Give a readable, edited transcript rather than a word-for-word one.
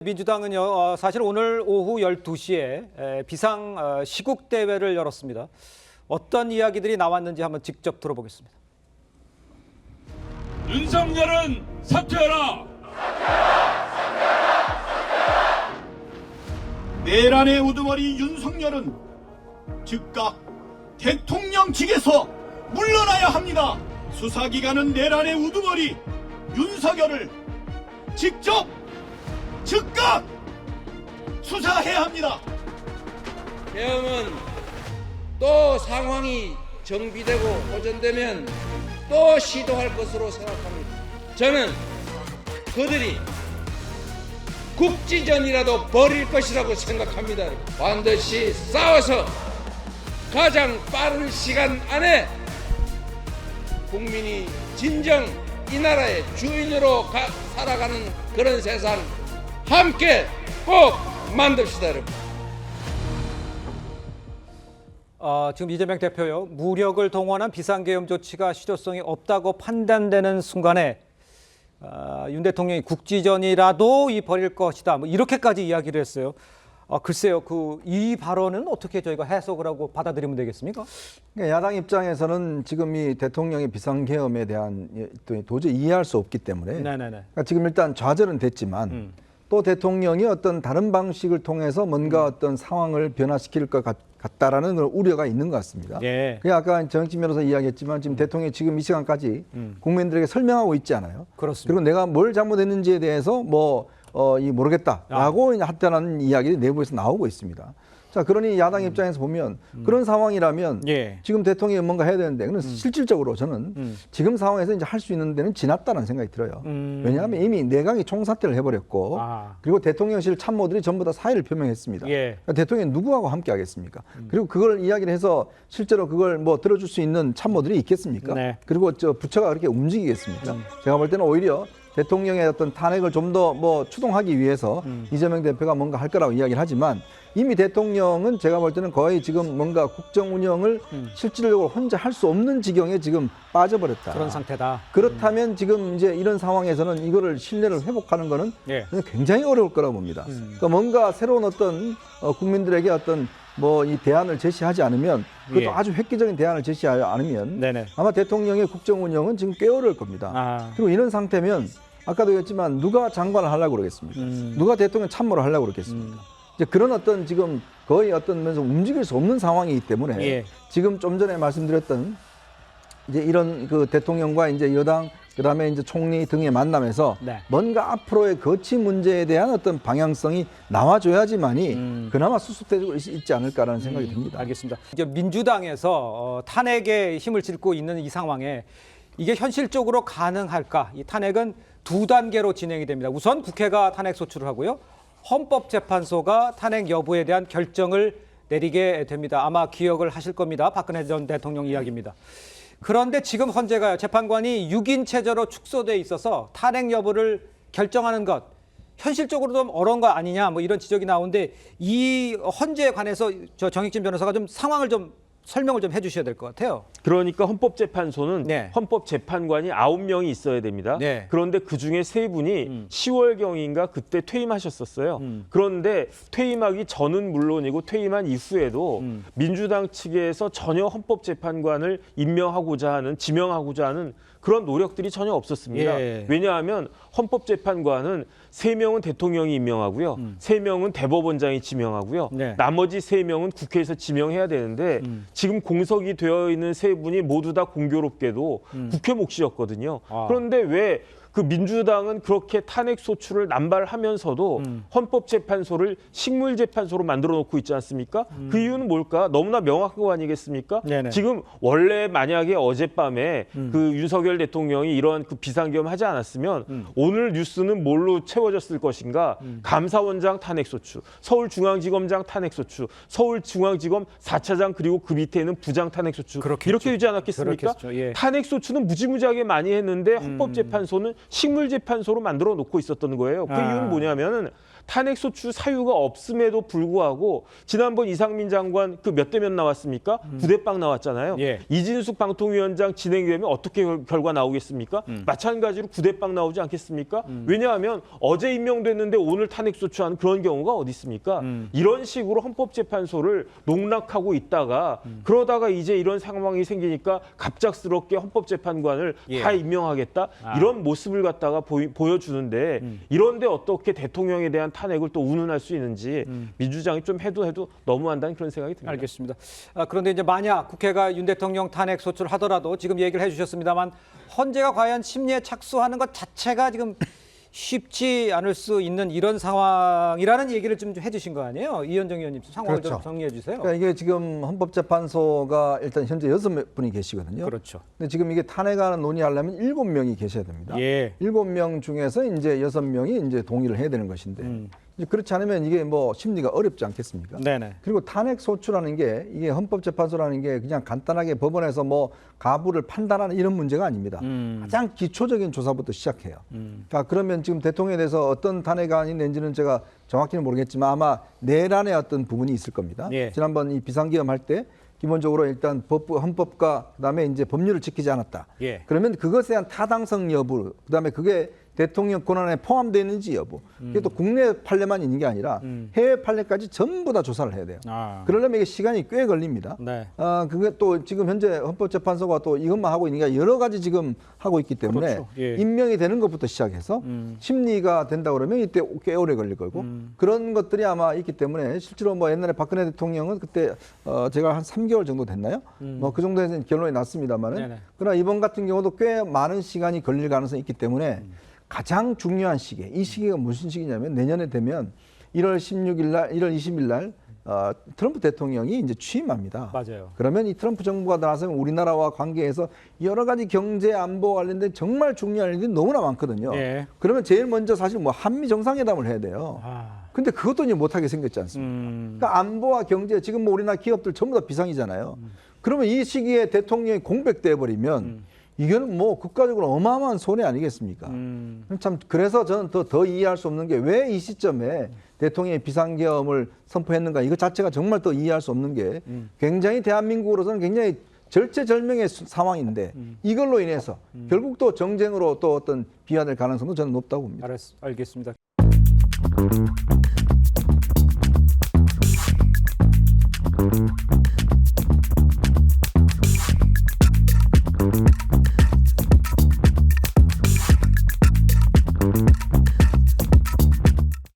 민주당은요, 사실 오늘 오후 12시에 비상 시국 대회를 열었습니다. 어떤 이야기들이 나왔는지 한번 직접 들어보겠습니다. 윤석열은 사퇴하라! 내란의 우두머리 윤석열은 즉각 대통령직에서 물러나야 합니다. 수사기관은 내란의 우두머리 윤석열을 직접 즉각 수사해야 합니다. 계엄은 또 상황이 정비되고 호전되면 또 시도할 것으로 생각합니다. 저는 그들이 국지전이라도 벌일 것이라고 생각합니다. 반드시 싸워서 가장 빠른 시간 안에 국민이 진정 이 나라의 주인으로 살아가는 그런 세상 함께 꼭 만듭시다, 여러분. 지금 이재명 대표요, 무력을 동원한 비상계엄 조치가 실효성이 없다고 판단되는 순간에 윤 대통령이 국지전이라도 벌일 것이다, 뭐 이렇게까지 이야기를 했어요. 글쎄요, 이 발언은 어떻게 저희가 해석을 하고 받아들이면 되겠습니까? 그러니까 야당 입장에서는 지금 이 대통령의 비상계엄에 대한 도저히 이해할 수 없기 때문에 그러니까 지금 일단 좌절은 됐지만 또 대통령이 어떤 다른 방식을 통해서 뭔가 어떤 상황을 변화시킬 것 같다라는 우려가 있는 것 같습니다. 예. 그게 아까 정익진 변호사 이야기했지만 지금 대통령이 지금 이 시간까지 국민들에게 설명하고 있지 않아요. 그렇습니다. 그리고 내가 뭘 잘못했는지에 대해서 모르겠다라고 하다는 이야기들이 내부에서 나오고 있습니다. 자, 그러니 야당 입장에서 보면 그런 상황이라면 지금 대통령이 뭔가 해야 되는데 그는 실질적으로 저는 지금 상황에서 이제 할 수 있는 데는 지났다는 생각이 들어요. 왜냐하면 이미 내각이 총사퇴를 해버렸고 그리고 대통령실 참모들이 전부 다 사의를 표명했습니다. 그러니까 대통령이 누구하고 함께 하겠습니까? 그리고 그걸 이야기를 해서 실제로 그걸 들어줄 수 있는 참모들이 있겠습니까? 그리고 부처가 그렇게 움직이겠습니까? 제가 볼 때는 오히려 대통령의 어떤 탄핵을 좀 더 추동하기 위해서 이재명 대표가 뭔가 할 거라고 이야기를 하지만 이미 대통령은 제가 볼 때는 거의 지금 뭔가 국정 운영을 실질적으로 혼자 할 수 없는 지경에 지금 빠져버렸다. 그런 상태다. 그렇다면 지금 이제 이런 상황에서는 이거를 신뢰를 회복하는 거는 굉장히 어려울 거라고 봅니다. 그러니까 뭔가 새로운 어떤 국민들에게 어떤 이 대안을 제시하지 않으면 그것도 아주 획기적인 대안을 제시하지 않으면 아마 대통령의 국정 운영은 지금 꽤 어려울 겁니다. 그리고 이런 상태면 아까도 얘기했지만 누가 장관을 하려고 그러겠습니까? 누가 대통령 참모를 하려고 그러겠습니까? 이제 그런 어떤 지금 거의 어떤 면에서 움직일 수 없는 상황이기 때문에 지금 좀 전에 말씀드렸던 이제 이런 대통령과 이제 여당 그다음에 이제 총리 등의 만남에서 뭔가 앞으로의 거치 문제에 대한 어떤 방향성이 나와줘야지만이 그나마 수습되고 있지 않을까라는 생각이 듭니다. 알겠습니다. 이제 민주당에서 탄핵에 힘을 싣고 있는 이 상황에 이게 현실적으로 가능할까? 이 탄핵은 두 단계로 진행이 됩니다. 우선 국회가 탄핵 소추를 하고요. 헌법재판소가 탄핵 여부에 대한 결정을 내리게 됩니다. 아마 기억을 하실 겁니다. 박근혜 전 대통령 이야기입니다. 그런데 지금 헌재가요, 재판관이 6인 체제로 축소돼 있어서 탄핵 여부를 결정하는 것 현실적으로 좀 어려운 거 아니냐, 이런 지적이 나오는데 이 헌재에 관해서 정익진 변호사가 좀 상황을 좀 설명을 좀 해주셔야 될 것 같아요. 그러니까 헌법재판소는 헌법재판관이 9명이 있어야 됩니다. 그런데 그중에 3분이 10월경인가 그때 퇴임하셨었어요. 그런데 퇴임하기 전은 물론이고 퇴임한 이후에도 민주당 측에서 전혀 헌법재판관을 지명하고자 하는 그런 노력들이 전혀 없었습니다. 왜냐하면 헌법재판관은 3명은 대통령이 임명하고요. 3명은 대법원장이 지명하고요. 나머지 3명은 국회에서 지명해야 되는데 지금 공석이 되어 있는 3분이 모두 다 공교롭게도 국회 몫이었거든요. 그런데 왜 민주당은 그렇게 탄핵 소추를 남발하면서도 헌법재판소를 식물재판소로 만들어 놓고 있지 않습니까? 그 이유는 뭘까? 너무나 명확한 거 아니겠습니까? 지금 원래 만약에 어젯밤에 윤석열 대통령이 이런 비상계엄 하지 않았으면 오늘 뉴스는 뭘로 채워졌을 것인가? 감사원장 탄핵 소추, 서울중앙지검장 탄핵 소추, 서울중앙지검 4차장 그리고 그 밑에 있는 부장 탄핵 소추 이렇게 되지 않았겠습니까? 탄핵 소추는 무지무지하게 많이 했는데 헌법재판소는 식물재판소로 만들어 놓고 있었던 거예요. 그 이유는 뭐냐면은 탄핵 소추 사유가 없음에도 불구하고 지난번 이상민 장관 그 몇 대 몇 나왔습니까? 9대 빵 나왔잖아요. 예. 이진숙 방통위원장 진행되면 어떻게 결과 나오겠습니까? 마찬가지로 9대 빵 나오지 않겠습니까? 왜냐하면 어제 임명됐는데 오늘 탄핵 소추하는 그런 경우가 어디 있습니까? 이런 식으로 헌법재판소를 농락하고 있다가 그러다가 이제 이런 상황이 생기니까 갑작스럽게 헌법재판관을 예. 다 임명하겠다 이런 모습을 갖다가 보여주는데 이런데 어떻게 대통령에 대한 탄핵을 또 운운할 수 있는지 민주당이 좀 해도 너무한다는 그런 생각이 듭니다. 알겠습니다. 그런데 이제 만약 국회가 윤 대통령 탄핵 소추를 하더라도 지금 얘기를 해주셨습니다만 헌재가 과연 심리에 착수하는 것 자체가 지금 쉽지 않을 수 있는 이런 상황이라는 얘기를 좀 해주신 거 아니에요? 이현정 의원님 상황을 좀 그렇죠. 정리해 주세요. 그러니까 이게 지금 헌법재판소가 일단 현재 6분이 계시거든요. 그렇죠. 근데 지금 이게 탄핵안을 논의하려면 7명이 계셔야 됩니다. 예. 7명 중에서 이제 6명이 이제 동의를 해야 되는 것인데 이제 그렇지 않으면 이게 뭐 심리가 어렵지 않겠습니까? 네네. 그리고 탄핵 소추라는 게 이게 헌법재판소라는 게 그냥 간단하게 법원에서 뭐 가부를 판단하는 이런 문제가 아닙니다. 가장 기초적인 조사부터 시작해요. 그러니까 그러면 지금 대통령에 대해서 어떤 탄핵안이 낸지는 제가 정확히는 모르겠지만 아마 내란의 어떤 부분이 있을 겁니다. 예. 지난번 이 비상기엄 할 때 기본적으로 일단 헌법과 그다음에 이제 법률을 지키지 않았다. 예. 그러면 그것에 대한 타당성 여부, 그다음에 그게 대통령 권한에 포함되어 있는지 여부. 이게 또 국내 판례만 있는 게 아니라 해외 판례까지 전부 다 조사를 해야 돼요. 그러려면 이게 시간이 꽤 걸립니다. 네. 그게 또 지금 현재 헌법재판소가 또 이것만 하고 있는 게 아니라 여러 가지 지금 하고 있기 때문에 그렇죠. 예. 임명이 되는 것부터 시작해서 심리가 된다 그러면 이때 꽤 오래 걸릴 거고 그런 것들이 아마 있기 때문에 실제로 뭐 옛날에 박근혜 대통령은 그때 제가 한 3개월 정도 됐나요? 뭐 그 정도에서 결론이 났습니다만은 네네. 그러나 이번 같은 경우도 꽤 많은 시간이 걸릴 가능성이 있기 때문에 가장 중요한 시기에 이 시기가 무슨 시기냐면 내년에 되면 1월 16일 날, 1월 20일 날 트럼프 대통령이 이제 취임합니다. 맞아요. 그러면 이 트럼프 정부가 나서면 우리나라와 관계에서 여러 가지 경제 안보 관련된 정말 중요한 일들이 너무나 많거든요. 예. 그러면 제일 먼저 사실 뭐 한미 정상회담을 해야 돼요. 근데 그것도 이제 못하게 생겼지 않습니까? 그러니까 안보와 경제 지금 뭐 우리나라 기업들 전부 다 비상이잖아요. 그러면 이 시기에 대통령이 공백돼 버리면 이거는 뭐 국가적으로 어마어마한 손해 아니겠습니까? 참 그래서 저는 더 이해할 수 없는 게 왜 이 시점에 대통령이 비상계엄을 선포했는가 이거 자체가 정말 더 이해할 수 없는 게 굉장히 대한민국으로서는 굉장히 절체절명의 상황인데 이걸로 인해서 결국 또 정쟁으로 또 어떤 비화될 가능성도 저는 높다고 봅니다. 알겠습니다.